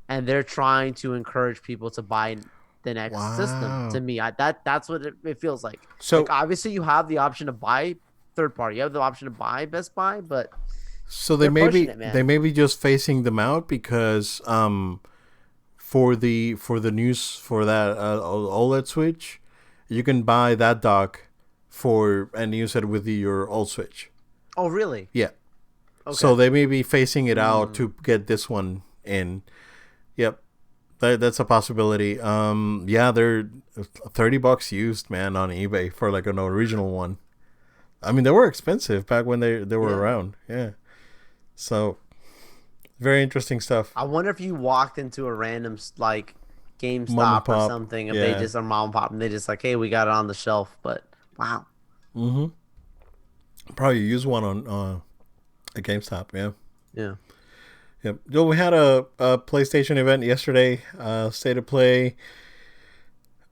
and they're trying to encourage people to buy the next system. To Wow. me, that's what it feels like. Like So obviously you have the option to buy third party. You have the option to buy Best Buy, but so they they're may pushing be it, they man. may be just phasing them out because for the news for that OLED Switch, you can buy that dock for and use it with your old Switch. Oh, really? Yeah. So Okay. they may be phasing it out Mm. to get this one in. Yep. That's a possibility. Yeah, they're $30 used, man, on eBay for like an original one. I mean, they were expensive back when they were Yeah. around. Yeah. So very interesting stuff. I wonder if you walked into a random like Mom and GameStop or pop. something, if they Yeah. just are mom and pop and they just like, hey, we got it on the shelf. But wow. Mm-hmm. Probably use one on a GameStop. Yeah. Yeah. Yep. Yo, we had a PlayStation event yesterday. State of Play.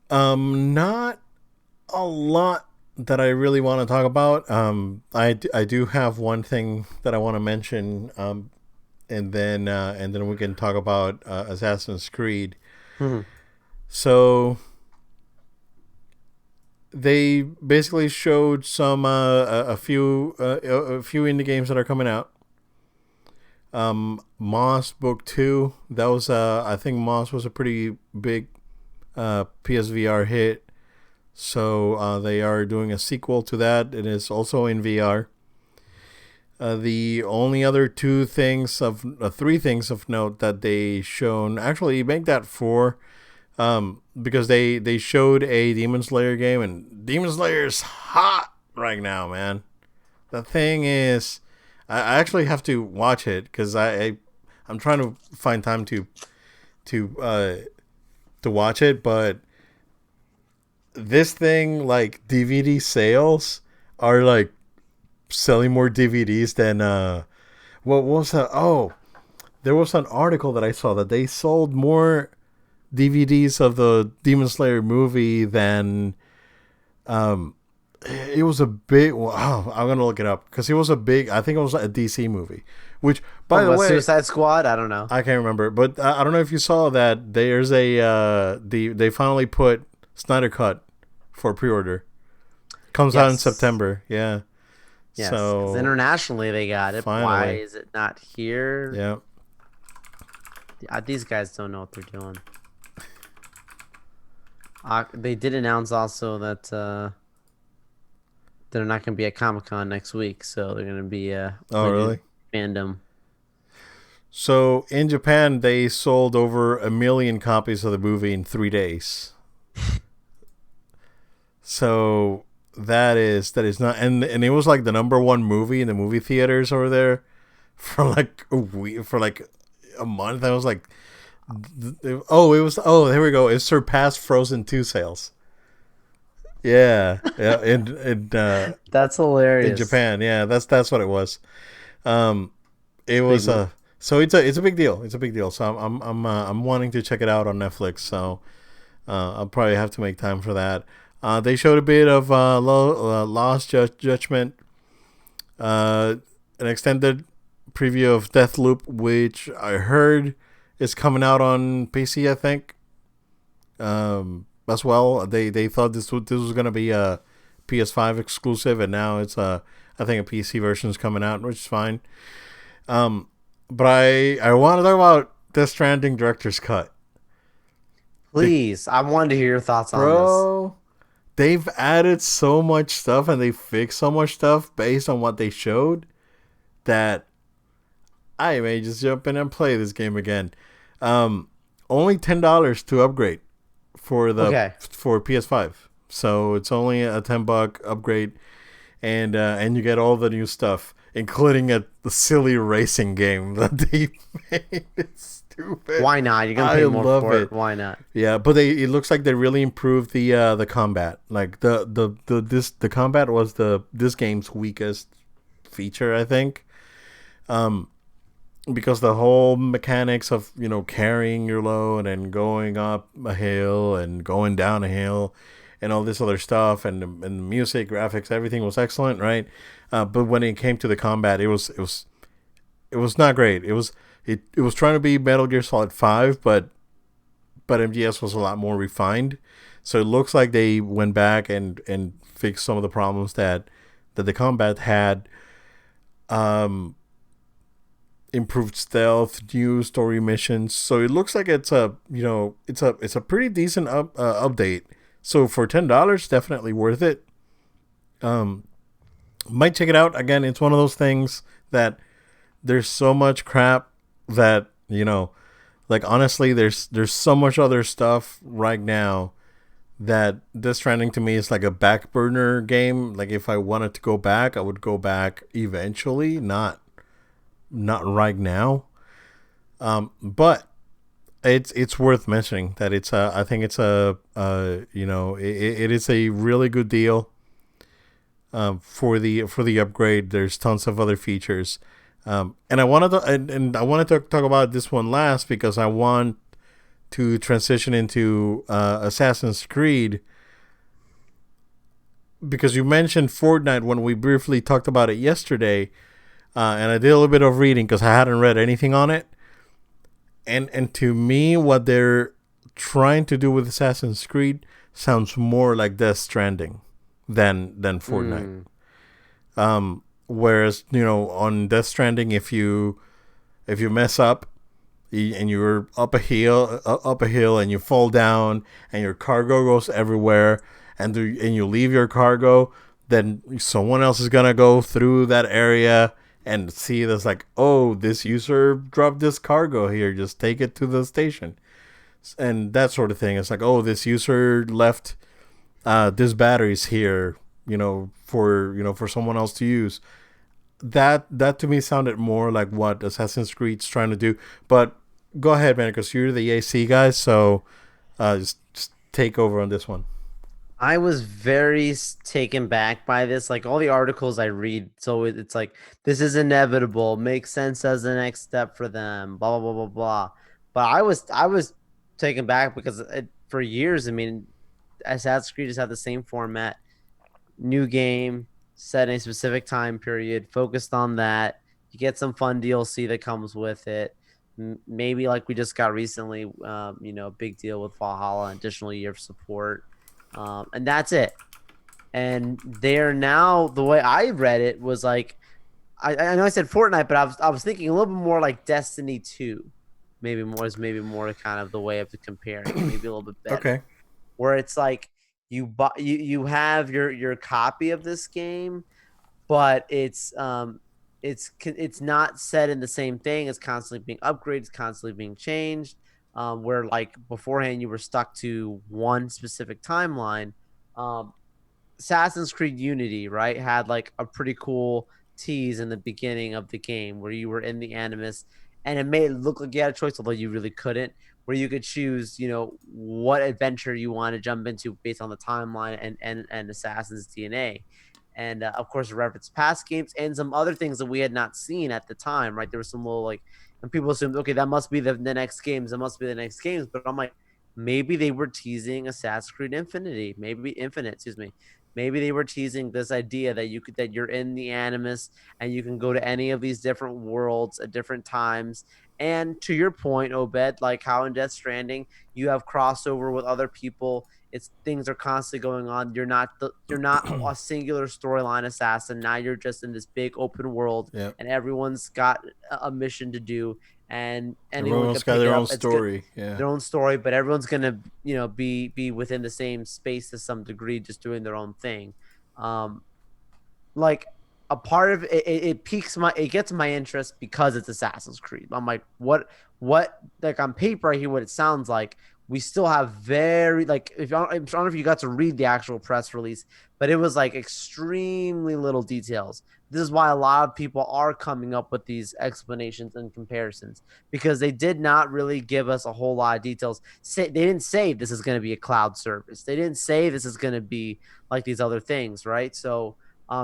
Not a lot that I really want to talk about. I do have one thing that I want to mention. And then we can talk about Assassin's Creed. Hmm. So they basically showed some a few indie games that are coming out. Moss Book 2. That was I think Moss was a pretty big PSVR hit. So they are doing a sequel to that. It is also in VR. The only other three things of note that they shown, actually make that four, because they showed a Demon Slayer game, and Demon Slayer is hot right now, man. The thing is, I actually have to watch it because I'm trying to find time to uh, to watch it, but this thing, like, DVD sales are like selling more DVDs than what was that? Oh, there was an article that I saw that they sold more DVDs of the Demon Slayer movie than it was a big. Wow, I'm gonna look it up because it was a big. I think it was a DC movie. Which, by Oh, the but way, Suicide Squad? I don't know. I can't remember, but I don't know if you saw that. There's a they finally put Snyder Cut for pre-order. Comes out in Yes. September. Yeah. Yes. Because So internationally they got it. Why finally, is it not here? yeah. These guys don't know what they're doing. They did announce also that they're not going to be at Comic Con next week, so they're going to be Oh, waiting really? fandom. So in Japan, they sold over 1 million copies of the movie in 3 days. So that is not, and it was like the number one movie in the movie theaters over there for like a week, for like a month. I was like, oh, it was, oh, there we go. It surpassed Frozen 2 sales. Yeah, yeah, That's in hilarious. Japan, yeah, that's what it was. Um, it Big was move. so it's a big deal. It's a big deal. So I'm wanting to check it out on Netflix. So I'll probably have to make time for that. They showed a bit of Lost Judgment, uh, an extended preview of Deathloop, which I heard is coming out on PC. I think as well. They thought this was gonna be a PS5 exclusive, and now it's I think a PC version is coming out, which is fine. Um, but I want to talk about Death Stranding director's cut. The Please, I wanted to hear your thoughts on this. bro, they've added so much stuff and they fixed so much stuff based on what they showed that I may just jump in and play this game again. Um, Only $10 to upgrade Okay. for PS5. So it's only a $10 upgrade, and you get all the new stuff, including the silly racing game that they made. It's stupid. Why not? You're gonna I pay more love for it. it. Why not? Yeah, but it looks like they really improved the combat. Like the combat was this game's weakest feature, I think. Um, because the whole mechanics of carrying your load and going up a hill and going down a hill and all this other stuff and the music graphics, everything was excellent, right? But when it came to the combat, it was not great. It was trying to be Metal Gear Solid 5, but MGS was a lot more refined. So it looks like they went back and fixed some of the problems that the combat had. um Improved stealth, new story missions. So it looks like it's a pretty decent update. So for $10, definitely worth it. Um, might check it out again. It's one of those things that there's so much crap that like honestly, there's so much other stuff right now that Death Stranding to me is like a back burner game. Like if I wanted to go back, I would go back eventually, not right now. But it's worth mentioning that I think it's it is a really good deal. For the upgrade. There's tons of other features. And I wanted to talk about this one last because I want to transition into Assassin's Creed, because you mentioned Fortnite when we briefly talked about it yesterday. And I did a little bit of reading because I hadn't read anything on it. And to me, what they're trying to do with Assassin's Creed sounds more like Death Stranding than Fortnite. Mm. Whereas on Death Stranding, if you mess up and you're up a hill and you fall down and your cargo goes everywhere, and you leave your cargo, then someone else is gonna go through that area and see that's like, oh, this user dropped this cargo here, just take it to the station, and that sort of thing. It's like, oh, this user left this batteries here, for someone else to use. That to me sounded more like what Assassin's Creed's trying to do. But go ahead, man, because you're the AC guy, so just take over on this one. I was very taken back by this. Like all the articles I read, so it's like this is inevitable, makes sense as the next step for them, blah blah blah blah blah. But I was taken back because for years, I mean, Assassin's Creed has had the same format, new game set in a specific time period, focused on that. You get some fun DLC that comes with it. Maybe like we just got recently, big deal with Valhalla, additional year of support, and that's it. And they're now, the way I read it was like, I know I said Fortnite, but I was thinking a little bit more like Destiny 2. Maybe more kind of the way of comparing it, maybe a little bit better. Okay. Where it's like you have your copy of this game, but it's not set in the same thing. It's constantly being upgraded, it's constantly being changed. Where like beforehand you were stuck to one specific timeline. Um, Assassin's Creed Unity, right, had like a pretty cool tease in the beginning of the game where you were in the Animus, and it made it look like you had a choice, although you really couldn't, where you could choose, what adventure you want to jump into based on the timeline and Assassin's DNA. And of course, reference past games and some other things that we had not seen at the time, right? There was some little like, and people assumed, okay, that must be the next games. That must be the next games. But I'm like, maybe they were teasing Assassin's Creed Infinity, maybe Infinite, excuse me. Maybe they were teasing this idea that you're in the Animus and you can go to any of these different worlds at different times. And to your point, Obed, like how in Death Stranding you have crossover with other people. It's things are constantly going on. You're not a singular storyline assassin. Now you're just in this big open world, Yeah. and everyone's got a mission to do, and anyone Everyone's can got pick it their up. own It's good, story. Yeah. their own story, but everyone's gonna be within the same space to some degree, just doing their own thing. Um, like a part of it, it gets my interest because it's Assassin's Creed. I'm like, what like on paper I hear what it sounds like. We still have very like, if I don't know if you got to read the actual press release, but it was like extremely little details. This is why a lot of people are coming up with these explanations and comparisons, because they did not really give us a whole lot of details. They didn't say this is going to be a cloud service. They didn't say this is going to be like these other things, right? So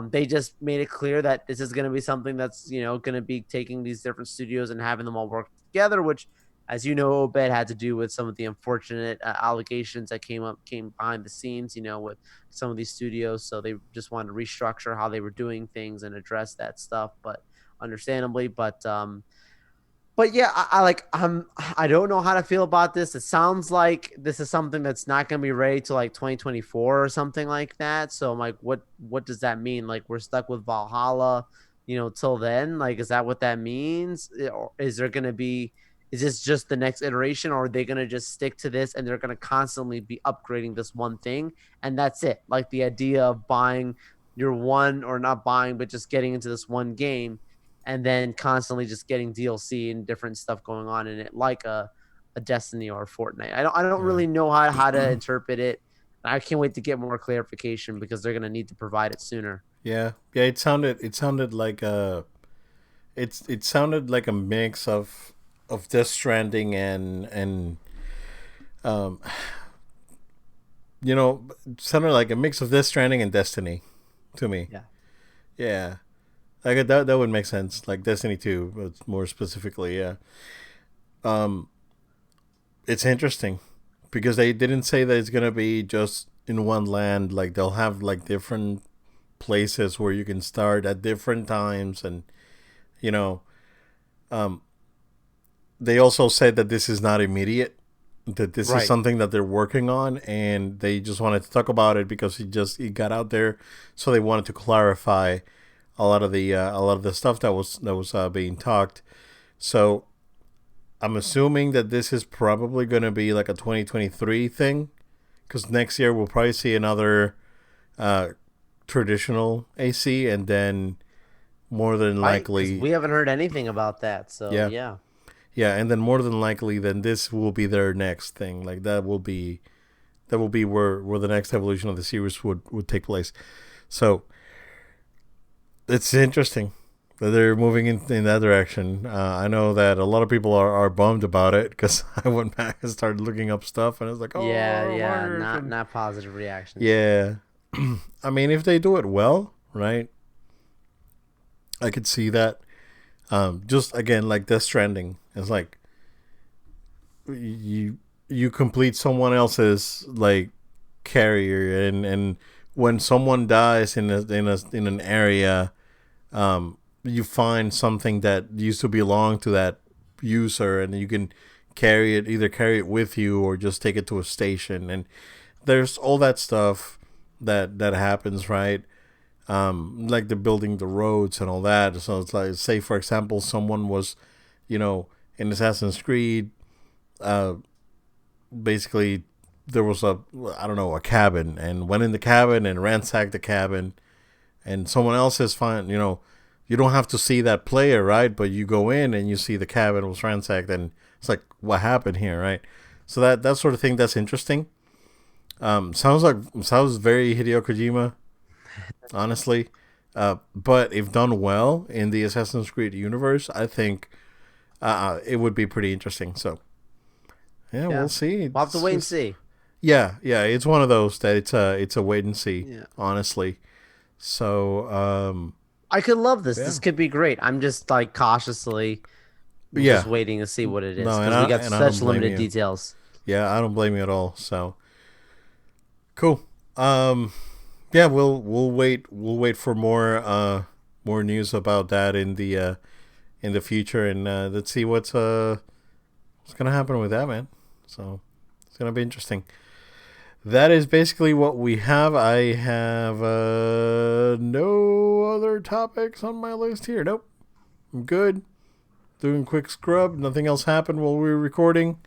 They just made it clear that this is going to be something that's going to be taking these different studios and having them all work together, which, as you know, Obed had to do with some of the unfortunate allegations that came behind the scenes, with some of these studios. So they just wanted to restructure how they were doing things and address that stuff, but understandably. But yeah, I don't know how to feel about this. It sounds like this is something that's not going to be ready till like 2024 or something like that. So I'm like, what does that mean? Like we're stuck with Valhalla, till then? Like, is that what that means? Or is there going to be? Is this just the next iteration, or are they going to just stick to this and they're going to constantly be upgrading this one thing and that's it? Like the idea of buying your one, or not buying, but just getting into this one game and then constantly just getting DLC and different stuff going on in it, like a Destiny or a Fortnite. I don't Yeah. really know how to interpret it. I can't wait to get more clarification because they're gonna need to provide it sooner. Yeah. Yeah. It sounded like it sounded like a mix of Death Stranding and um it sounded like a mix of Death Stranding and Destiny to me. Yeah. Yeah. Like that would make sense. Like Destiny 2, but more specifically, yeah. Um it's interesting because they didn't say that it's gonna be just in one land. Like they'll have like different places where you can start at different times, and you know, um, they also said that this is not immediate. That this is Right. something that they're working on, and they just wanted to talk about it because it got out there, so they wanted to clarify a lot of the stuff that was being talked. So I'm assuming that this is probably going to be like a 2023 thing, because next year we'll probably see another uh, traditional AC, and then more than Right. Because we likely, haven't heard anything about that. So yeah, yeah. yeah, and then more than likely, then this will be their next thing. Like that will be where the next evolution of the series would take place. So it's interesting that they're moving in that direction. I know that a lot of people are bummed about it because I went back and started looking up stuff, and it's like, Yeah, oh, yeah. Martyrs, Not and not positive reactions. yeah. I mean, if they do it well, right, I could see that. Just again, like Death Stranding, it's like you you complete someone else's like carrier, and when someone dies in an area, you find something that used to belong to that user, and you can carry it with you or just take it to a station, and there's all that stuff that happens, right? Like the building the roads and all that. So it's like, say for example, someone was, you know, in Assassin's Creed, uh, basically there was a, I don't know, a cabin, and went in the cabin and ransacked the cabin, and someone else is fine, you don't have to see that player, right? But you go in and you see the cabin was ransacked, and it's like, what happened here, right? So that sort of thing, that's interesting. Sounds very Hideo Kojima, honestly. But if done well in the Assassin's Creed universe, I think it would be pretty interesting. So yeah, we'll Yeah. see. We'll have to It's wait and just, see. yeah, yeah. It's one of those that it's a wait and see, Yeah. honestly. So I could love this. yeah, This could be great. I'm just like cautiously just yeah. waiting to see what it is No, and because we got I don't such blame limited you. details. Yeah, I don't blame you at all. So cool. Um, yeah, we'll wait for more news about that in the future, and let's see what's gonna happen with that, man. So it's gonna be interesting. That is basically what we have. I have no other topics on my list here. Nope, I'm good. Doing quick scrub. Nothing else happened while we were recording,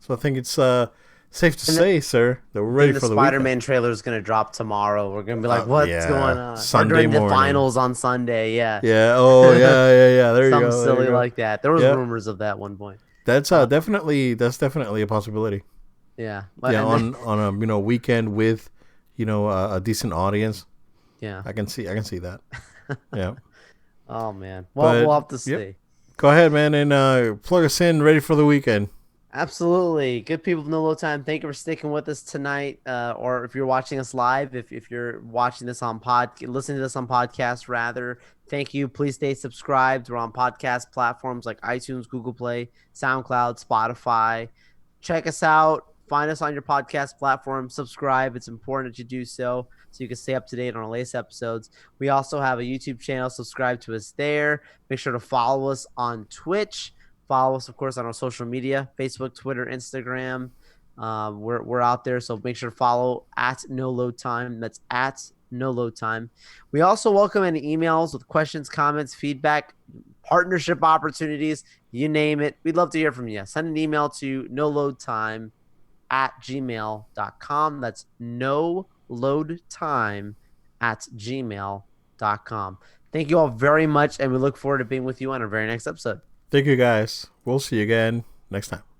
so I think it's safe to And th- say, sir, that we're ready then the for the weekend. Spider-Man trailer is gonna drop tomorrow. We're gonna be like, "What's going Yeah, on?" Or Sunday during the morning. finals on Sunday. Yeah, Yeah. Oh, yeah, yeah, yeah. There you something go. There you silly go. like that. There was Yep. rumors of that one point. That's Uh, definitely a possibility. yeah, but Yeah, and then on a weekend with a decent audience. yeah. I can see that. Yeah. Oh man. Well, But we'll have to yep. see. Go ahead, man, and plug us in. Ready for the weekend. Absolutely. Good people of No Low Time. Thank you for sticking with us tonight. Or if you're watching us live, if you're watching this on listening to this on podcast rather, thank you. Please stay subscribed. We're on podcast platforms like iTunes, Google Play, SoundCloud, Spotify. Check us out. Find us on your podcast platform. Subscribe. It's important that you do so you can stay up to date on our latest episodes. We also have a YouTube channel. Subscribe to us there. Make sure to follow us on Twitch. Follow us, of course, on our social media: Facebook, Twitter, Instagram. We're out there, so make sure to follow at No Load Time. That's at No Load Time. We also welcome any emails with questions, comments, feedback, partnership opportunities, you name it. We'd love to hear from you. Send an email to no load time at gmail.com. That's no load time at gmail.com. Thank you all very much, and we look forward to being with you on our very next episode. Thank you guys. We'll see you again next time.